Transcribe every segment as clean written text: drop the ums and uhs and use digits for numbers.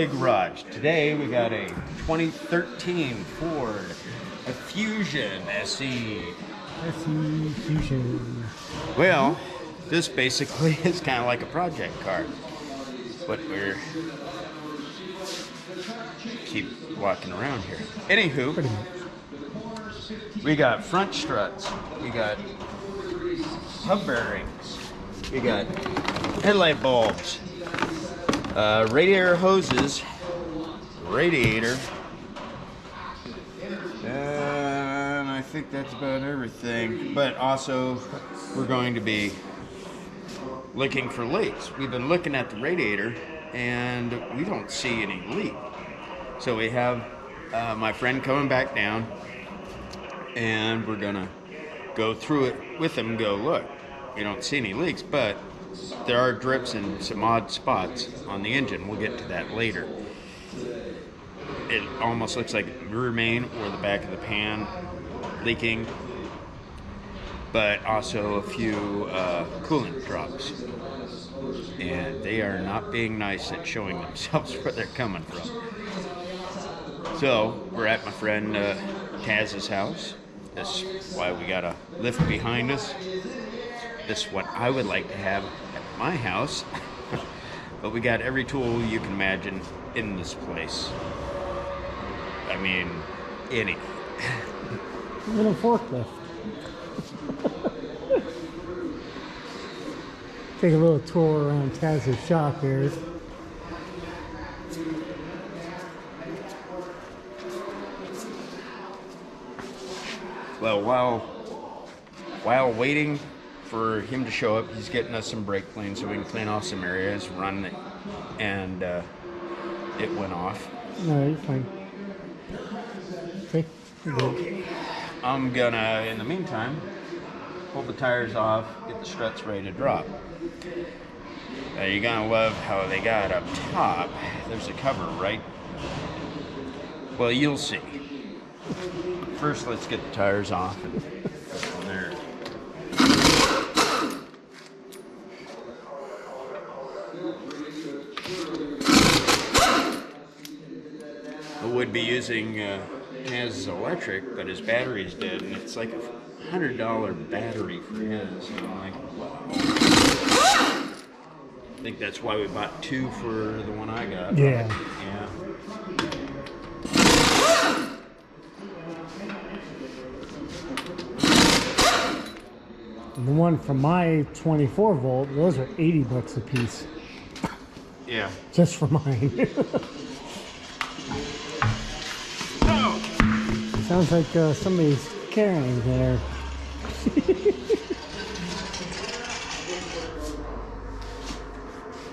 Toy Garage. Today we got a 2013 Ford Fusion SE. SE Fusion. Well, this basically is kind of like a project car, but we're keep walking around here. Anywho, we got front struts, we got hub bearings, we got headlight bulbs, radiator hoses, radiator, and I think that's about everything. But also, we're going to be looking for leaks. We've been looking at the radiator and we don't see any leak. So we have my friend coming back down, and we're gonna go through it with him and go, look, we don't see any leaks, but there are drips and some odd spots on the engine. We'll get to that later. It almost looks like rear main or the back of the pan leaking, but also a few coolant drops. And they are not being nice at showing themselves where they're coming from. So we're at my friend Taz's house. This is why we got a lift behind us. This is what I would like to have at my house. But we got every tool you can imagine in this place. I mean, any. Even a forklift. Take a little tour around Taz's shop here. Well, while waiting for him to show up, he's getting us some brake clean so we can clean off some areas, run it, and it went off. No, you're fine. Okay. Okay. I'm gonna, in the meantime, pull the tires off, get the struts ready to drop. You're gonna love how they got up top. There's a cover, right? Well, you'll see. First, let's get the tires off. And there. I would be using his electric, but his battery's dead, and it's like a $100 battery for his. And I'm like, wow. I think that's why we bought two for the one I got. Yeah. Yeah. The one from my 24 volt, those are 80 bucks a piece. Yeah. Just for mine. Oh. Sounds like somebody's carrying there.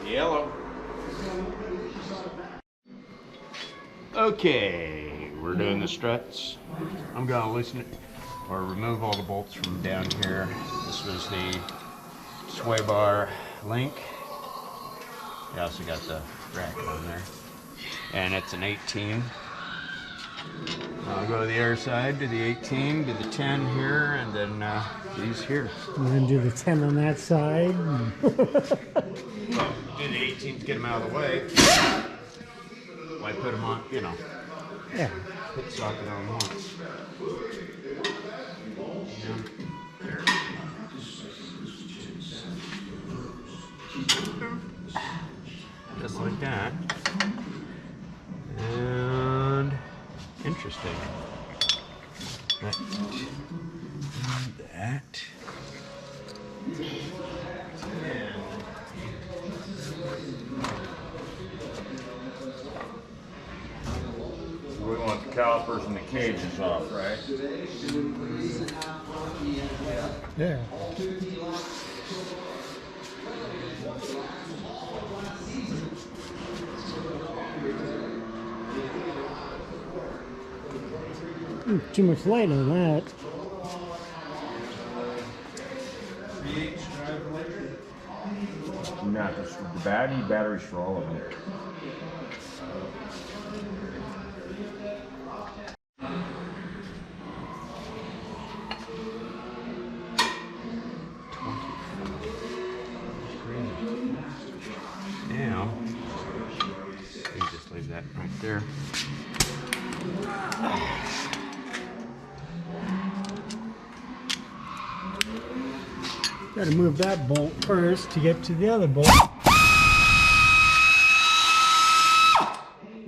Yellow. Okay, we're doing the struts. I'm gonna loosen it or remove all the bolts from down here. This was the sway bar link. You also got the bracket on there. And it's an 18. I'll go to the other side, do the 18, do the 10 here, and then these here. And then do the 10 on that side. Well, do the 18 to get them out of the way. Why put them on, you know. Yeah. Put the socket on once. Yeah. There. Just like that. And interesting. That. We want the calipers and the cages off, right? Yeah. Too much light on that. Not just the batteries for all of them. Now, you just leave there. Got to move that bolt first to get to the other bolt.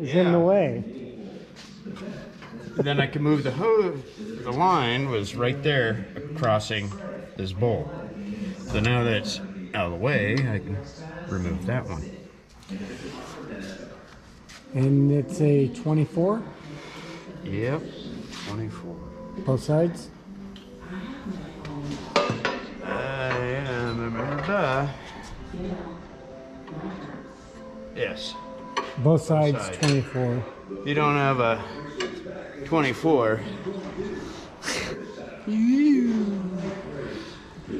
It's in the way. Then I can move the hose. The line was right there crossing this bolt. So now that's out of the way, I can remove that one. And it's a 24? Yep, 24. Both sides? Yes. Both sides 24. You don't have a 24.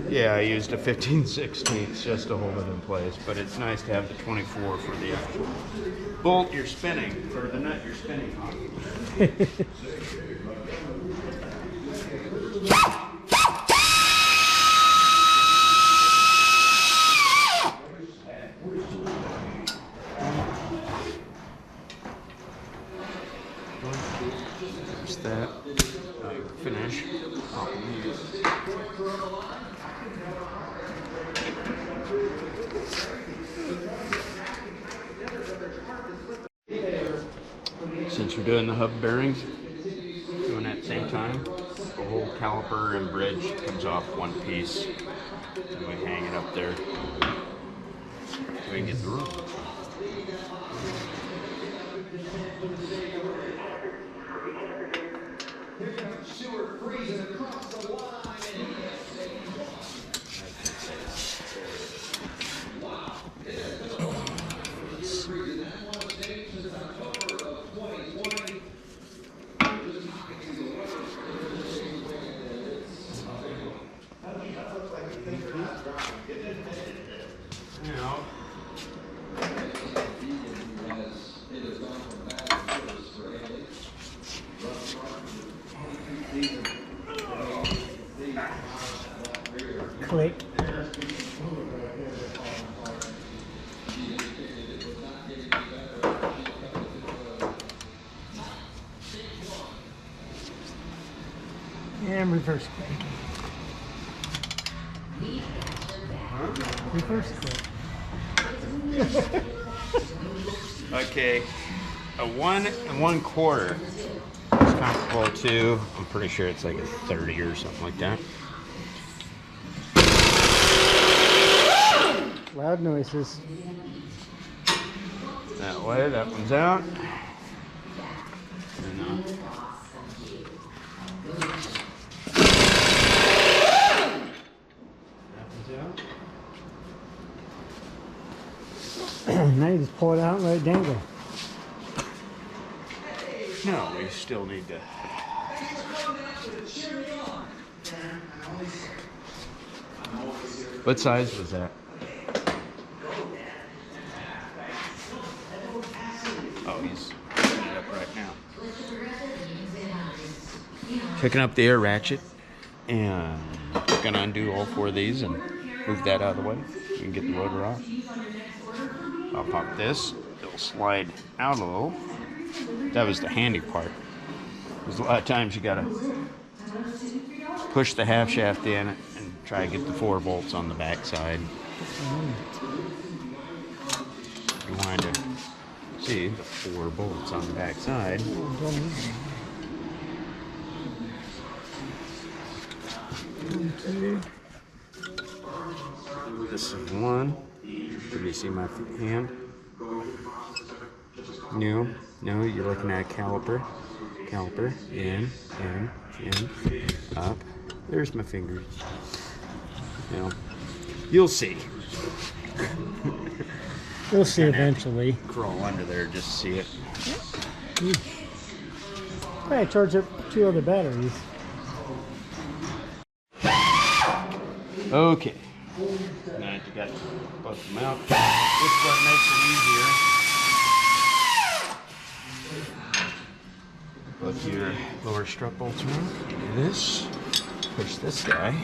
Yeah, I used a 15/16 just to hold it in place, but it's nice to have the 24 for the actual bolt you're spinning, or the nut you're spinning on. There's that. Finish. Since we're doing the hub bearings, doing at the same time, the whole caliper and bridge comes off one piece, and we hang it up there so we can get the room. Click. And reverse click. Reverse click. Okay, a 1 1/4 is comparable to, I'm pretty sure it's like a 30 or something like that. Loud noises. That way, that one's out. And, that one's out. Now you just pull it out and let it dangle. No, we still need to. What size was that? Oh, he's picking it up right now. Picking up the air ratchet, and gonna undo all 4 of these and move that out of the way. We can get the rotor off. I'll pop this. It'll slide out a little. That was the handy part. There's a lot of times you gotta push the half shaft in and try to get the 4 bolts on the back side. You wanted to see the 4 bolts on the back side. This is 1. Can you see my hand? No, you're looking at a caliper. Caliper, in, up. There's my fingers. You'll see. You'll see eventually. Crawl under there just to see it. I charge up 2 other batteries. Okay. Now you got both of them out. This is what makes it easier. Put your lower strut bolts on. Do this. Push this guy.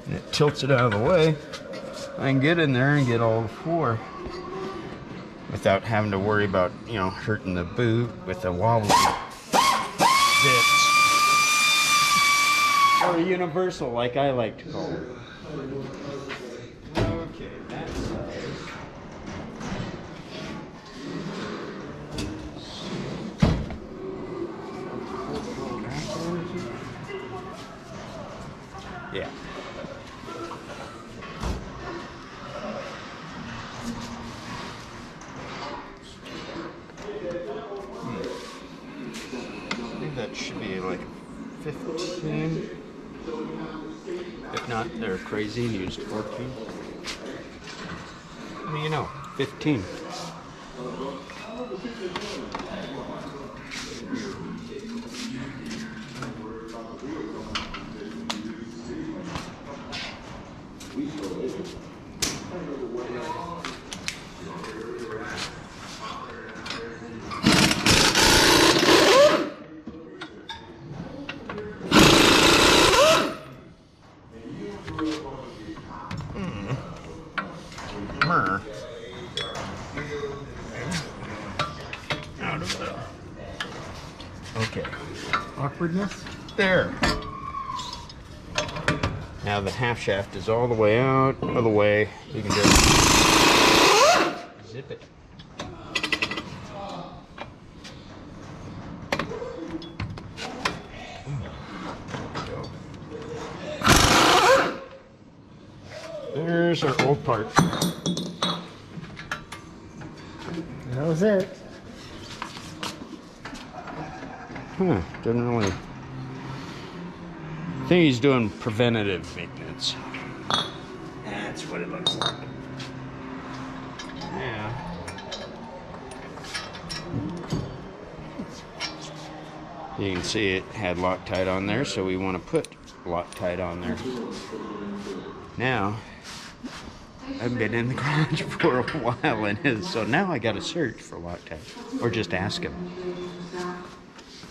And it tilts it out of the way. I can get in there and get all 4. without having to worry about, you know, hurting the boot with the wobbly zips. Or a universal, like I like to call it. Okay, that's yeah. I think that should be like 15. If not, they're crazy and used 14. What do you know? 15. Out of the. Okay. Awkwardness? There. Now the half shaft is all the way out of the way. You can just zip it. There's our old part. That was it. Huh, didn't really. I think he's doing preventative maintenance. That's what it looks like. Yeah. You can see it had Loctite on there, so we want to put Loctite on there. Now, I've been in the garage for a while, and so now I got to search for Loctite, or just ask him.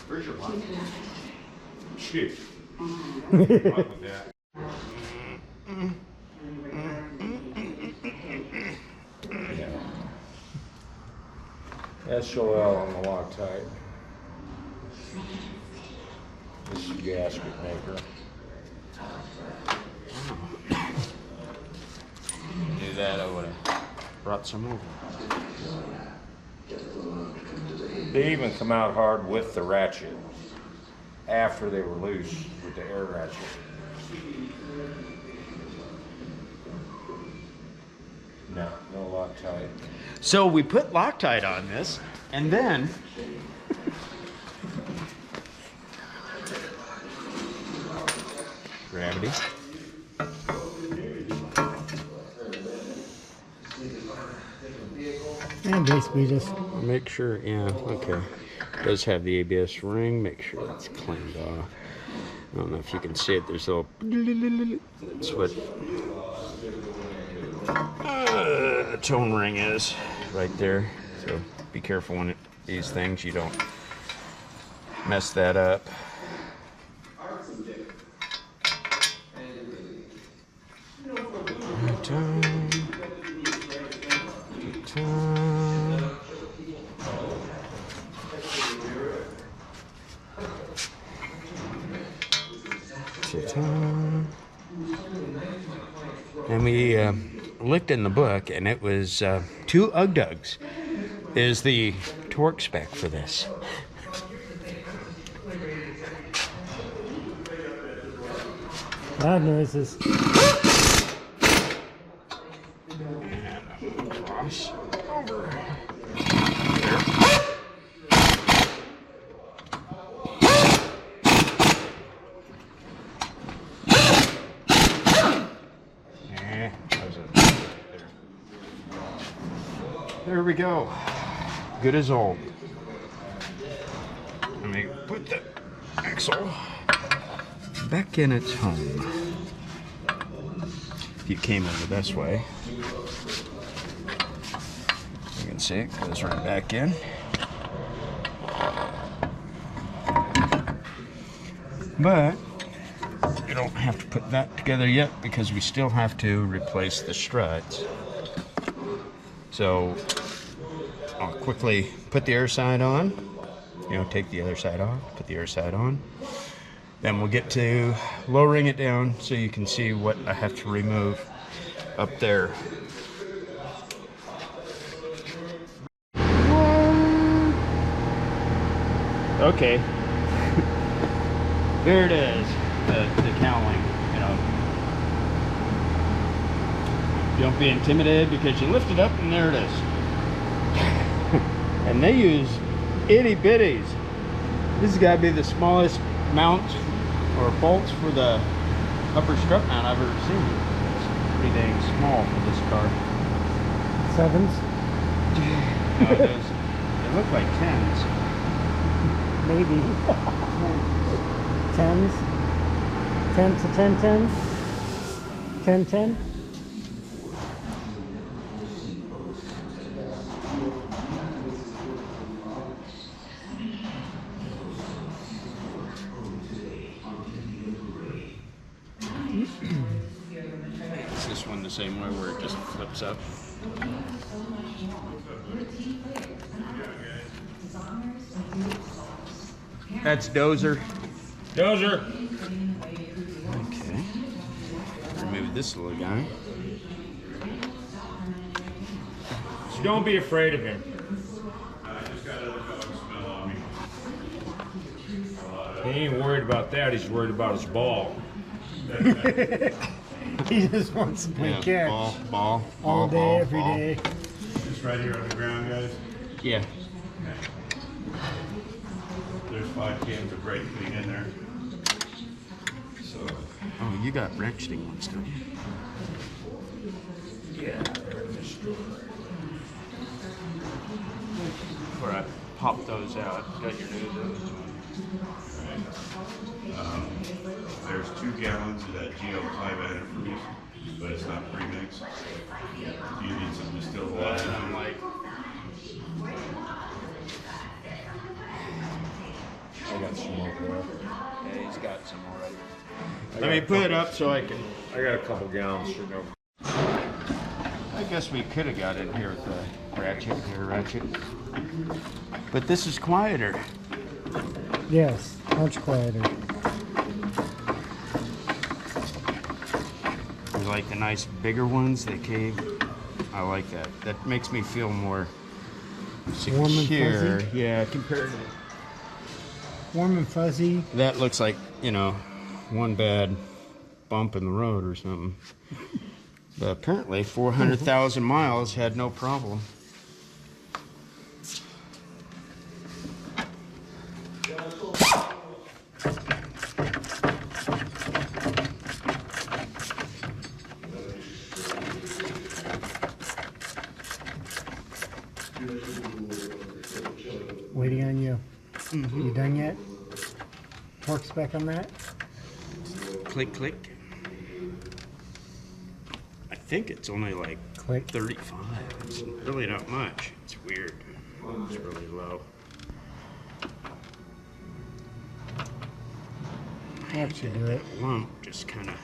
Where's your Loctite? Shit. SOL on the Loctite. This is a gasket maker. Do that, I would have brought some over. They even come out hard with the ratchet after they were loose with the air ratchet. No Loctite. So we put Loctite on this, and then gravity. And basically just Make sure, yeah, okay. Does have the ABS ring. Make sure it's cleaned off. I don't know if you can see it. There's a little. That's what the tone ring is right there. So be careful when these things, you don't mess that up. And we looked in the book, and it was 2 Ugdugs is the torque spec for this. loud noises. And cross over. There we go. Good as old. Let me put the axle back in its home. If you came over this way, you can see it goes right back in. But you don't have to put that together yet because we still have to replace the struts. So I'll quickly put the air side on. You know, take the other side off, put the air side on. Then we'll get to lowering it down so you can see what I have to remove up there. Okay. Here it is, the cowling, you know. Don't be intimidated because you lift it up and there it is. And they use itty bitties. This has got to be the smallest mount or bolts for the upper strut mount I've ever seen. It's pretty dang small for this car. 7s? No, they look like 10s. Maybe. 10s? 10 to 10, 10? 10, 10? Is this one the same way where it just flips up? That's Dozer. Dozer! Okay. Remove this little guy. So don't be afraid of him. He ain't worried about that, he's worried about his ball. He just wants to play catch. Ball. All day, every day. Just right here on the ground, guys. Yeah. There's 5 cans of brake clean in there. So, Oh, you got ratcheting ones, don't you? Yeah, they're in this drawer. Where I pop those out. Got your new there's 2 gallons of that GL5 antifreeze, but it's not pre-mixed. You need some distilled water. And I'm like, I got some more there. yeah, he's got some already. Let me put it up so I can. I got a couple gallons for no. I guess we could have got in here with the ratchet. But this is quieter. Yes, much quieter. You like the nice bigger ones that came? I like that. That makes me feel more secure. Warm and fuzzy? Yeah, compared to Warm and fuzzy. that looks like, you know, one bad bump in the road or something. But apparently 400,000 miles had no problem. Waiting on you. You done yet? Torque spec on that? Click, click. I think it's only like Click. 35. It's really not much. It's weird. It's really low. That should do it. Lump just kind of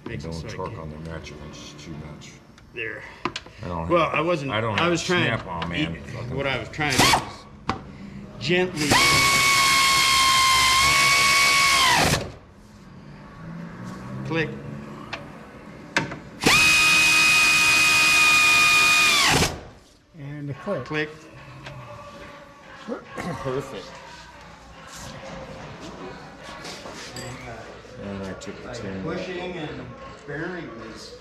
makes it Don't so I torque can't- on the ratchet, it's too much. there. I don't Well, have, I wasn't. I don't I have was trying. snap on, man. What I was trying to do was gently. Click. And a click. Click. Perfect. And I took the 10. Pushing and bearing is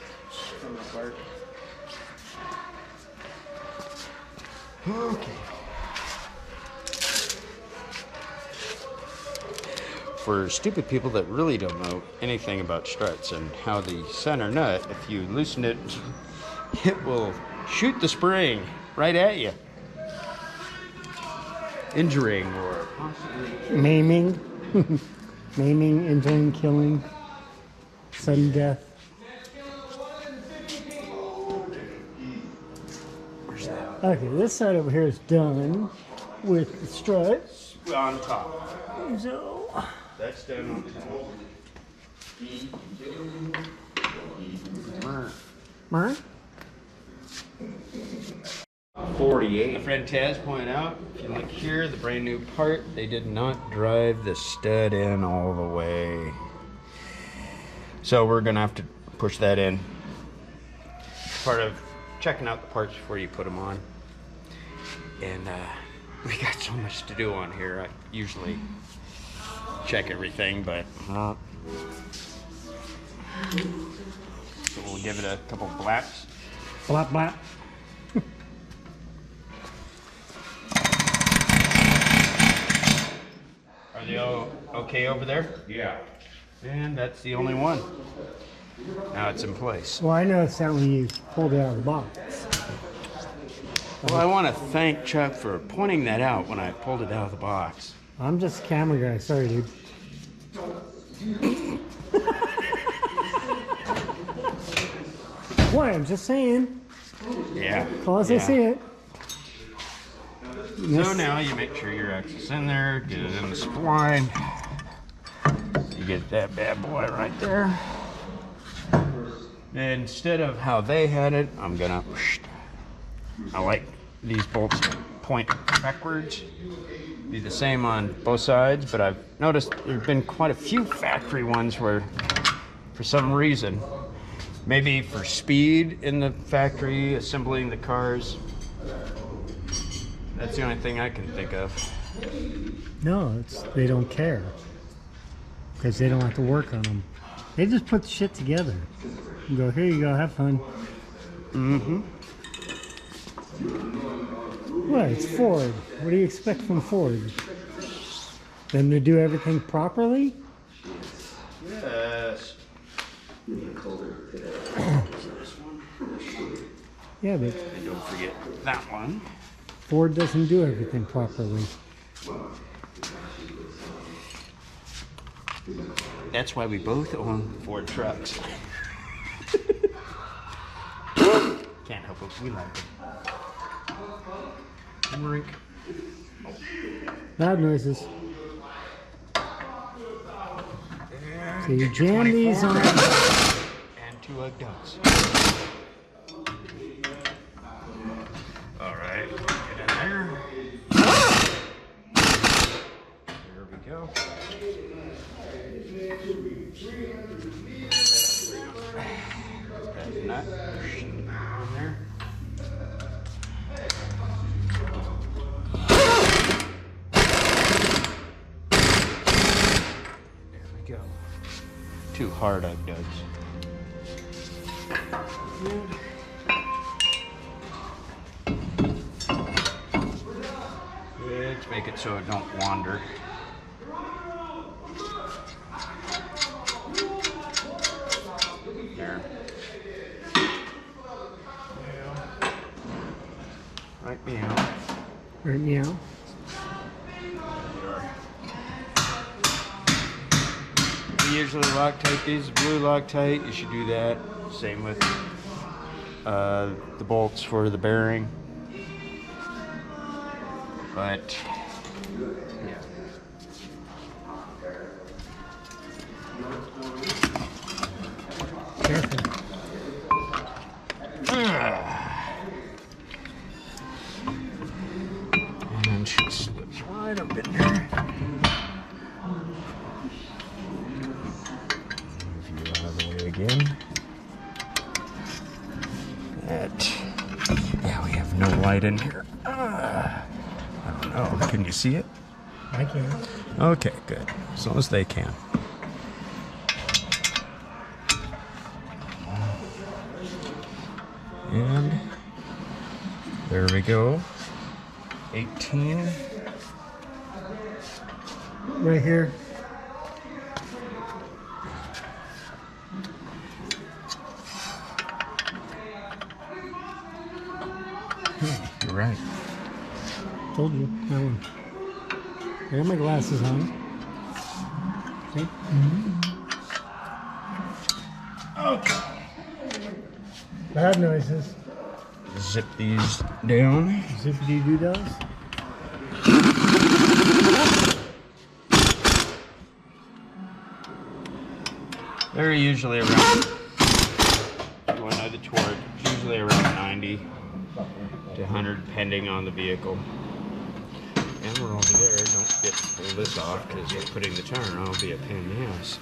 from the part. Okay. For stupid people that really don't know anything about struts and how the center nut, if you loosen it, it will shoot the spring right at you, injuring or possibly Maiming. Maiming, injuring, killing. Sudden death. Okay, this side over here is done with the strut. on top. So, That's done on top. Mark? 40 48. My friend Taz pointed out, if you look here, the brand new part, they did not drive the stud in all the way. So we're gonna have to push that in. Part of checking out the parts before you put them on. And we got so much to do on here. I usually check everything, but so we'll give it a couple blaps. Blap, blap. Are they all okay over there? Yeah. And that's the only one. Now it's in place. Well, I noticed that when you pulled it out of the box. Well, I want to thank Chuck for pointing that out when I pulled it out of the box. I'm just a camera guy. Sorry, dude. What? I'm just saying. Yeah. Close I see it. So now you make sure your axle's in there, get it in the spline. You get that bad boy right there. And instead of how they had it, I'm gonna, I like these bolts to point backwards. Be the same on both sides, but I've noticed there've been quite a few factory ones where, for some reason, maybe for speed in the factory, assembling the cars, that's the only thing I can think of. No, it's they don't care because they don't have to work on them. They just put the shit together. You go, here you go, have fun. Mm-hmm. What? It's Ford. What do you expect from Ford? Them to do everything properly? Yes. Yeah, but And don't forget that one. Ford doesn't do everything properly. That's why we both own Ford trucks. Can't help it, we like them. Rink. Loud noises. So you jam these on. And 2 egg ducks. Alright, get in there. There we go. That nut in there. There we go. 2 hard egg ducks. Let's make it so it don't wander. There. Right meow. Right meow. We usually Loctite these, blue Loctite, you should do that. Same with the bolts for the bearing. But, yeah. Careful. And she slips right up in there. Move you out of the way again. That, yeah, we have no light in here. I don't know, can you see it? I can. Okay, good. As long as they can. And there we go. 18. Right here. You're right. Told you. That one. I got my glasses on. See? Okay. Loud noises. Zip these down. Zippity doo does. They're usually around, you want to know the torque, it's usually around 90. to 100 depending on the vehicle. And we're over there. Don't forget to pull this off because putting the tire on will be a pain in the ass.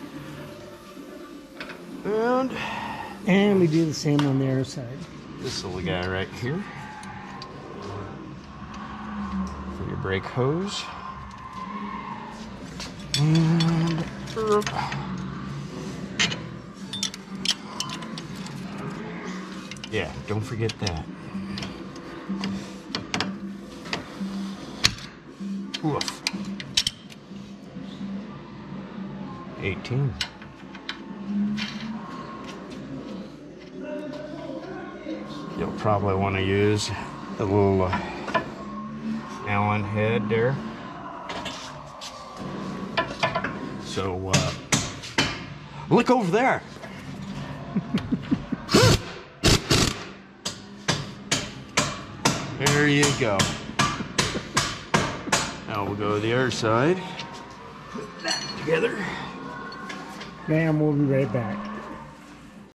And we do the same on the other side. This little guy right here for your brake hose. And yeah, don't forget that. Oof. 18. You'll probably want to use a little Allen head there. So, look over there. There you go. Now we'll go to the other side. Put that together. Bam, we'll be right back.